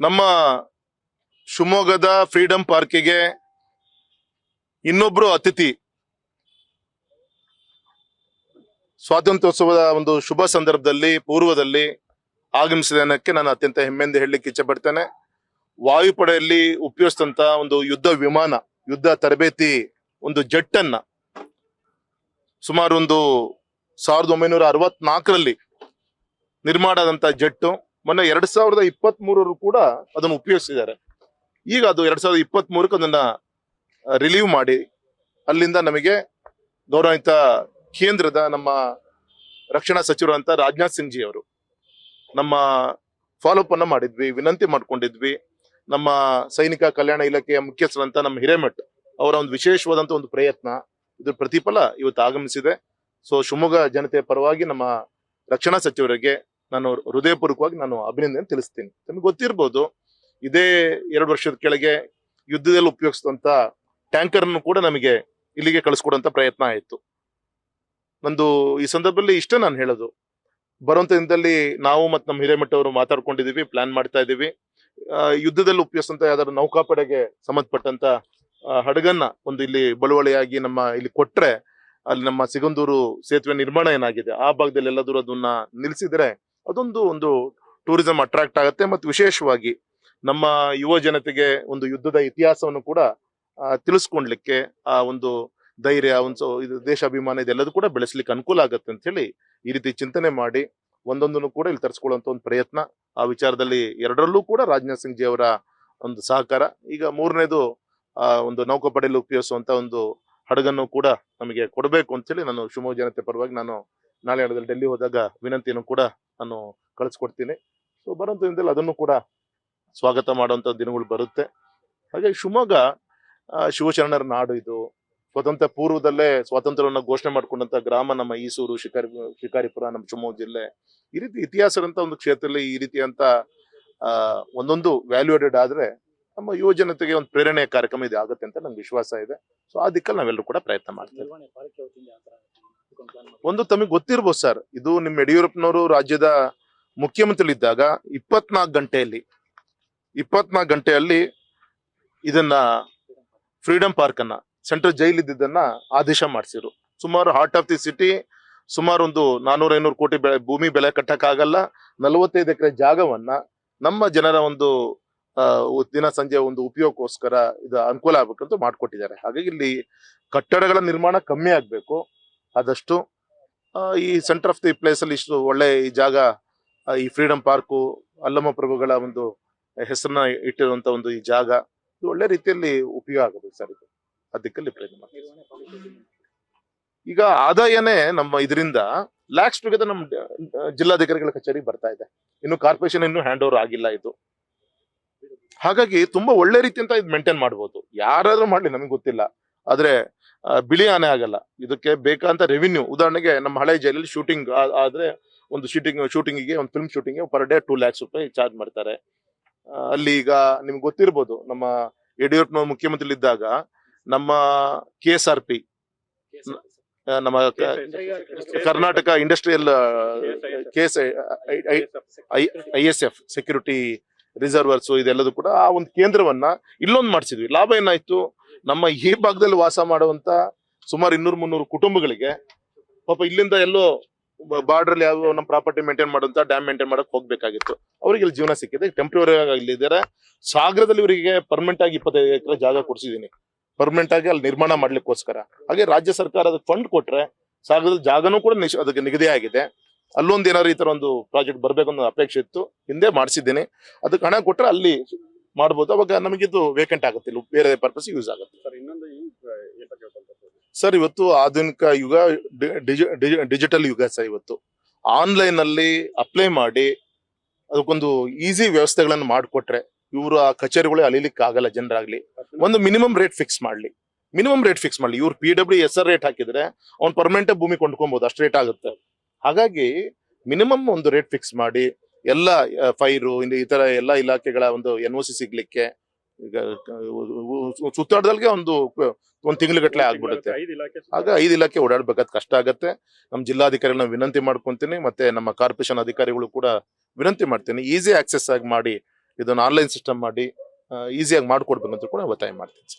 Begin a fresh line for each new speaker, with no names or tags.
ನಮ್ಮ ಶಿವಮೊಗ್ಗದ ಫ್ರೀಡಂ ಪಾರ್ಕಿಗೆ ಇನ್ನೊಬ್ರು ಅತಿಥಿ ಸ್ವಾತಂತ್ರ್ಯೋತ್ಸವದ ಒಂದು ಶುಭ ಸಂದರ್ಭದಲ್ಲಿ ಪೂರ್ವದಲ್ಲಿ ಆಗಮಿಸಿದಕ್ಕೆ ನಾನು ಅತ್ಯಂತ ಹೆಮ್ಮೆಯಿಂದ ಹೇಳಲಿಕ್ಕೆ ಇಚ್ಛೆ ಪಡ್ತೇನೆ. ವಾಯುಪಡೆಯಲ್ಲಿ ಉಪಯೋಗಿಸಿದಂತ ಒಂದು ಯುದ್ಧ ವಿಮಾನ, ಯುದ್ಧ ತರಬೇತಿ ಒಂದು ಜೆಟ್ ಅನ್ನ ಸುಮಾರು ಒಂದು 1964ರಲ್ಲಿ ನಿರ್ಮಾಣ ಆದಂತ ಜೆಟ್ಟು ಮೊನ್ನೆ 2023 ಕೂಡ ಅದನ್ನು ಉಪಯೋಗಿಸಿದ್ದಾರೆ. ಈಗ ಅದು 2023ಕ್ಕೆ ಅದನ್ನ ರಿಲೀವ್ ಮಾಡಿ ಅಲ್ಲಿಂದ ನಮಗೆ ಗೌರವಾನ್ವಿತ ಕೇಂದ್ರದ ನಮ್ಮ ರಕ್ಷಣಾ ಸಚಿವರಂತ ರಾಜನಾಥ್ ಸಿಂಗ್ ಜಿ ಅವರು ನಮ್ಮ ಫಾಲೋಅಪ್ ಅನ್ನ ಮಾಡಿದ್ವಿ, ವಿನಂತಿ ಮಾಡ್ಕೊಂಡಿದ್ವಿ. ನಮ್ಮ ಸೈನಿಕ ಕಲ್ಯಾಣ ಇಲಾಖೆಯ ಮುಖ್ಯಸ್ಥರಂತ ನಮ್ಮ ಹಿರೇಮಠ್ ಅವರ ಒಂದು ವಿಶೇಷವಾದಂತ ಒಂದು ಪ್ರಯತ್ನ, ಇದ್ರ ಪ್ರತಿಫಲ ಇವತ್ತು ಆಗಮಿಸಿದೆ. ಸೊ ಶಿವಮೊಗ್ಗ ಜನತೆಯ ಪರವಾಗಿ ನಮ್ಮ ರಕ್ಷಣಾ ಸಚಿವರಿಗೆ ನಾನು ಹೃದಯಪೂರ್ವಕವಾಗಿ ನಾನು ಅಭಿನಂದನೆ ತಿಳಿಸ್ತೀನಿ. ನಿಮ್ಗೆ ಗೊತ್ತಿರ್ಬೋದು, ಇದೇ 2 ವರ್ಷದ ಕೆಳಗೆ ಯುದ್ಧದಲ್ಲಿ ಉಪಯೋಗಿಸಿದಂತ ಟ್ಯಾಂಕರ್ ಅನ್ನು ಕೂಡ ನಮಗೆ ಇಲ್ಲಿಗೆ ಕಳಿಸ್ಕೊಡುವಂತ ಪ್ರಯತ್ನ ಆಯಿತು. ನಂದು ಈ ಸಂದರ್ಭದಲ್ಲಿ ಇಷ್ಟೇ ನಾನು ಹೇಳೋದು, ಬರುವಂತ ದಿನದಲ್ಲಿ ನಾವು ಮತ್ತು ನಮ್ಮ ಹಿರೇಮಠ ಅವರು ಮಾತಾಡ್ಕೊಂಡಿದೀವಿ, ಪ್ಲಾನ್ ಮಾಡ್ತಾ ಇದೀವಿ. ಯುದ್ಧದಲ್ಲಿ ಉಪಯೋಗಿಸಿದಂತ ಯಾವ್ದಾದ್ರು ನೌಕಾಪಡೆಗೆ ಸಂಬಂಧಪಟ್ಟಂತ ಹಡಗನ್ನ ಒಂದು ಇಲ್ಲಿ ಬಳುವಳಿಯಾಗಿ ನಮ್ಮ ಇಲ್ಲಿ ಕೊಟ್ರೆ, ಅಲ್ಲಿ ನಮ್ಮ ಸಿಗಂದೂರು ಸೇತುವೆ ನಿರ್ಮಾಣ ಏನಾಗಿದೆ ಆ ಭಾಗದಲ್ಲಿ ಎಲ್ಲಾದ್ರೂ ಅದನ್ನ ನಿಲ್ಸಿದ್ರೆ ಅದೊಂದು ಒಂದು ಟೂರಿಸಂ ಅಟ್ರಾಕ್ಟ್ ಆಗುತ್ತೆ. ಮತ್ತು ವಿಶೇಷವಾಗಿ ನಮ್ಮ ಯುವ ಜನತೆಗೆ ಒಂದು ಯುದ್ಧದ ಇತಿಹಾಸವನ್ನು ಕೂಡ ತಿಳಿಸ್ಕೊಡ್ಲಿಕ್ಕೆ ಆ ಒಂದು ಧೈರ್ಯ, ಒಂದು ಇದು ದೇಶಾಭಿಮಾನ ಇದೆಲ್ಲದೂ ಕೂಡ ಬೆಳೆಸ್ಲಿಕ್ಕೆ ಅನುಕೂಲ ಆಗುತ್ತೆ ಅಂತ ಹೇಳಿ ಈ ರೀತಿ ಚಿಂತನೆ ಮಾಡಿ ಒಂದೊಂದನ್ನು ಕೂಡ ಇಲ್ಲಿ ತರಿಸ್ಕೊಳ್ಳುವಂತ ಒಂದು ಪ್ರಯತ್ನ. ಆ ವಿಚಾರದಲ್ಲಿ ಎರಡರಲ್ಲೂ ಕೂಡ ರಾಜನಾಥ್ ಸಿಂಗ್ ಜಿ ಅವರ ಒಂದು ಸಹಕಾರ. ಈಗ 3ನೇದು ಒಂದು ನೌಕಾಪಡೆಯಲ್ಲಿ ಉಪಯೋಗಿಸುವಂತ ಒಂದು ಹಡಗನ್ನು ಕೂಡ ನಮಗೆ ಕೊಡಬೇಕು ಅಂತ ಹೇಳಿ ನಾನು ಶಿವಮೊಗ್ಗ ಜನತೆ ಪರವಾಗಿ ನಾನು ನಾಳೆ ಹಡಗದಲ್ಲಿ ಡೆಲ್ಲಿ ಹೋದಾಗ ವಿನಂತಿಯನ್ನು ಕೂಡ ನಾನು ಕಳಿಸ್ಕೊಡ್ತೀನಿ. ಸೊ ಬರುವಂತ ದಿನದಲ್ಲಿ ಅದನ್ನು ಕೂಡ ಸ್ವಾಗತ ಮಾಡುವಂತ ದಿನಗಳು ಬರುತ್ತೆ. ಹಾಗಾಗಿ ಶಿವಮೊಗ್ಗ ಶಿವಶರಣರ ನಾಡು. ಇದು ಸ್ವತಂತ್ರ ಪೂರ್ವದಲ್ಲೇ ಸ್ವಾತಂತ್ರ್ಯವನ್ನು ಘೋಷಣೆ ಮಾಡ್ಕೊಂಡಂತ ಗ್ರಾಮ ನಮ್ಮ ಈಸೂರು, ಶಿಕಾರಿಪುರ, ನಮ್ಮ ಶಿವಮೊಗ್ಗ ಜಿಲ್ಲೆ. ಈ ರೀತಿ ಇತಿಹಾಸದಂತ ಒಂದು ಕ್ಷೇತ್ರದಲ್ಲಿ ಈ ರೀತಿಯಂತ ಒಂದೊಂದು ವ್ಯಾಲ್ಯೂಯೇಟೆಡ್ ಆದ್ರೆ ನಮ್ಮ ಯುವ ಜನತೆಗೆ ಒಂದು ಪ್ರೇರಣೆಯ ಕಾರ್ಯಕ್ರಮ ಇದು ಆಗುತ್ತೆ ಅಂತ ನಂಗೆ ವಿಶ್ವಾಸ ಇದೆ. ಸೊ ಆ ದಿಕ್ಕಲ್ಲಿ ನಾವೆಲ್ಲರೂ ಕೂಡ ಪ್ರಯತ್ನ ಮಾಡ್ತೇವೆ. ಒಂದು ತಮಗೆ ಗೊತ್ತಿರ್ಬೋದು ಸರ್, ಇದು ನಿಮ್ಮ ಯಡಿಯೂರಪ್ಪನವರು ರಾಜ್ಯದ ಮುಖ್ಯಮಂತ್ರಿಗಳಿದ್ದಾಗ 24 ಗಂಟೆಯಲ್ಲಿ ಇದನ್ನ ಫ್ರೀಡಂ ಪಾರ್ಕ್ ಅನ್ನ ಸೆಂಟ್ರಲ್ ಜೈಲ್ ಇದ್ದನ್ನ ಆದೇಶ ಮಾಡಿಸಿರು. ಸುಮಾರು ಹಾರ್ಟ್ ಆಫ್ ದಿ ಸಿಟಿ, ಸುಮಾರು ಒಂದು 400-500 ಕೋಟಿ ಭೂಮಿ ಬೆಲೆ ಕಟ್ಟಕ್ಕಾಗಲ್ಲ. 45 ಎಕರೆ ಜಾಗವನ್ನ ನಮ್ಮ ಜನರ ಒಂದು ದಿನ ಸಂಜೆ ಒಂದು ಉಪಯೋಗಕ್ಕೋಸ್ಕರ ಇದು ಅನುಕೂಲ ಆಗ್ಬೇಕಂತ ಮಾಡ್ಕೊಟ್ಟಿದ್ದಾರೆ. ಹಾಗಾಗಿ ಇಲ್ಲಿ ಕಟ್ಟಡಗಳ ನಿರ್ಮಾಣ ಕಮ್ಮಿ ಆಗ್ಬೇಕು ಆದಷ್ಟು. ಈ ಸೆಂಟರ್ ಆಫ್ ದಿ ಪ್ಲೇಸ್ ಅಲ್ಲಿ ಇಷ್ಟು ಒಳ್ಳೆ ಈ ಜಾಗ, ಈ ಫ್ರೀಡಂ ಪಾರ್ಕು, ಅಲ್ಲಮ್ಮ ಪ್ರಭುಗಳ ಒಂದು ಹೆಸರನ್ನ ಇಟ್ಟಿರುವಂತ ಒಂದು ಈ ಜಾಗ ಇದು ಒಳ್ಳೆ ರೀತಿಯಲ್ಲಿ ಉಪಯೋಗ ಆಗಬೇಕು ಸರ್. ಇದು ಅದಕ್ಕಲ್ಲಿ ಪ್ರಯತ್ನ ಮಾಡ್ತೀವಿ. ಈಗ ಆದಾಯನೇ ನಮ್ಮ ಇದರಿಂದ ಲ್ಯಾಕ್ಸ್ ಟುಗೆದರ್ ನಮ್ಮ ಜಿಲ್ಲಾಧಿಕಾರಿಗಳ ಕಚೇರಿ ಬರ್ತಾ ಇದೆ. ಇನ್ನು ಕಾರ್ಪೊರೇಷನ್ ಇನ್ನೂ ಹ್ಯಾಂಡ್ ಓವರ್ ಆಗಿಲ್ಲ ಇದು. ಹಾಗಾಗಿ ತುಂಬಾ ಒಳ್ಳೆ ರೀತಿಯಂತ ಇದು ಮೇಂಟೈನ್ ಮಾಡ್ಬೋದು, ಯಾರಾದ್ರೂ ಮಾಡ್ಲಿ ನಮಗೆ ಗೊತ್ತಿಲ್ಲ. ಆದ್ರೆ ಬಿಳಿ ಆನೆ ಆಗಲ್ಲ. ಇದಕ್ಕೆ ಬೇಕಾದಂತ ರೆವಿನ್ಯೂ, ಉದಾಹರಣೆಗೆ ನಮ್ಮ ಹಳೆ ಜೈಲಲ್ಲಿ ಶೂಟಿಂಗ್ ಆದ್ರೆ ಒಂದು ಶೂಟಿಂಗಿಗೆ ಒಂದು film shooting per day 2 lakhs ರೂಪಾಯಿ ಚಾರ್ಜ್ ಮಾಡ್ತಾರೆ. ಅಲ್ಲಿ ಈಗ ನಿಮ್ಗೆ ಗೊತ್ತಿರ್ಬೋದು, ನಮ್ಮ ಯಡಿಯೂರಪ್ಪನವರು ಮುಖ್ಯಮಂತ್ರಿ ಇದ್ದಾಗ ನಮ್ಮ KSRP, ನಮ್ಮ Karnataka industrial ISF security reservoirs ಇದೆಲ್ಲದೂ ಕೂಡ ಆ ಒಂದು ಕೇಂದ್ರವನ್ನ ಇಲ್ಲೊಂದು ಮಾಡಿಸಿದ್ವಿ. ಲಾಭ ಏನಾಯ್ತು, ನಮ್ಮ ಈ ಭಾಗದಲ್ಲಿ ವಾಸ ಮಾಡುವಂತ ಸುಮಾರು 200-300 ಕುಟುಂಬಗಳಿಗೆ ಪಾಪ ಇಲ್ಲಿಂದ ಎಲ್ಲೋ ಬಾರ್ಡರ್ ಯಾವ ನಮ್ಮ ಪ್ರಾಪರ್ಟಿ ಮೇಂಟೈನ್ ಮಾಡುವಂತ ಡ್ಯಾಮ್ ಮೇಂಟೈನ್ ಮಾಡಕ್ ಹೋಗ್ಬೇಕಾಗಿತ್ತು. ಅವ್ರಿಗೆ ಇಲ್ಲಿ ಜೀವನ ಸಿಕ್ಕಿದೆ. ಟೆಂಪ್ರರಿ ಆಗಿ ಇಲ್ಲಿದ್ದಾರೆ. ಸಾಗರದಲ್ಲಿ ಇವರಿಗೆ ಪರ್ಮನೆಂಟ್ ಆಗಿ 25 ಎಕರೆ ಜಾಗ ಕೊಡ್ಸಿದೀನಿ, ಪರ್ಮನೆಂಟ್ ಆಗಿ ಅಲ್ಲಿ ನಿರ್ಮಾಣ ಮಾಡ್ಲಿಕ್ಕೋಸ್ಕರ. ಹಾಗೆ ರಾಜ್ಯ ಸರ್ಕಾರ ಅದಕ್ಕೆ ಫಂಡ್ ಕೊಟ್ರೆ ಸಾಗರದಲ್ಲಿ ಜಾಗನೂ ಕೂಡ ಅದಕ್ಕೆ ನಿಗದಿ ಆಗಿದೆ. ಅಲ್ಲೊಂದು ಏನಾದ್ರು ಈ ತರ ಒಂದು ಪ್ರಾಜೆಕ್ಟ್ ಬರ್ಬೇಕು ಅನ್ನೋ ಅಪೇಕ್ಷೆ ಇತ್ತು, ಹಿಂದೆ ಮಾಡಿಸಿದ್ದೀನಿ. ಅದಕ್ಕೆ ಹಣ ಕೊಟ್ರೆ ಅಲ್ಲಿ ಮಾಡ್ಬೋದು. ಅವಾಗ ನಮಗಿದು ವೇಕೆಂಟ್ ಆಗುತ್ತೆ, ಇಲ್ಲಿ ಬೇರೆ ಪರ್ಪಸ್ ಯೂಸ್ ಆಗುತ್ತೆ. ಸರ್ ಇವತ್ತು ಆಧುನಿಕ ಯುಗ, ಡಿಜಿಟಲ್ ಯುಗ ಸರ್. ಇವತ್ತು ಆನ್ಲೈನ್ ಅಲ್ಲಿ ಅಪ್ಲೈ ಮಾಡಿ ಅದಕ್ಕೊಂದು ಈಸಿ ವ್ಯವಸ್ಥೆಗಳನ್ನು ಮಾಡಿಕೊಟ್ರೆ ಇವರು ಆ ಕಚೇರಿಗಳೇ ಅಲಿಲಿಕ್ಕೆ ಆಗಲ್ಲ. ಜನರಾಗ್ಲಿ ಒಂದು ಮಿನಿಮಮ್ ರೇಟ್ ಫಿಕ್ಸ್ ಮಾಡ್ಲಿ. ಇವ್ರು PWSR ರೇಟ್ ಹಾಕಿದ್ರೆ ಅವ್ನು ಪರ್ಮನೆಂಟ್ ಭೂಮಿ ಕೊಂಡ್ಕೊಬಹುದು, ಅಷ್ಟು ರೇಟ್ ಆಗುತ್ತೆ. ಹಾಗಾಗಿ ಮಿನಿಮಮ್ ಒಂದು ರೇಟ್ ಫಿಕ್ಸ್ ಮಾಡಿ ಎಲ್ಲ ಫೈರು ಈ ತರ ಎಲ್ಲ ಇಲಾಖೆಗಳ ಒಂದು NOC ಸಿಗ್ಲಿಕ್ಕೆ ಈಗ ಸುತ್ತಾಡ್ದಲ್ಗೆ ಒಂದು ತಿಂಗ್ಳುಗಟ್ಲೆ ಆಗ್ಬಿಡುತ್ತೆ. ಆಗ 5 ಇಲಾಖೆ ಓಡಾಡ್ಬೇಕಾದ್ ಕಷ್ಟ ಆಗತ್ತೆ. ನಮ್ಮ ಜಿಲ್ಲಾಧಿಕಾರಿಗಳನ್ನ ವಿನಂತಿ ಮಾಡ್ಕೊಂತೀನಿ, ಮತ್ತೆ ನಮ್ಮ ಕಾರ್ಪೊರೇಷನ್ ಅಧಿಕಾರಿಗಳು ಕೂಡ ವಿನಂತಿ ಮಾಡ್ತೀನಿ, ಈಸಿ ಆಕ್ಸೆಸ್ ಆಗಿ ಮಾಡಿ ಇದನ್ನ ಆನ್ಲೈನ್ ಸಿಸ್ಟಮ್ ಮಾಡಿ ಈಸಿಯಾಗಿ ಮಾಡ್ಕೊಡ್ಬೇಕಂತ ಕೂಡ ಒತ್ತಾಯ ಮಾಡ್ತೀನಿ ಸರ್.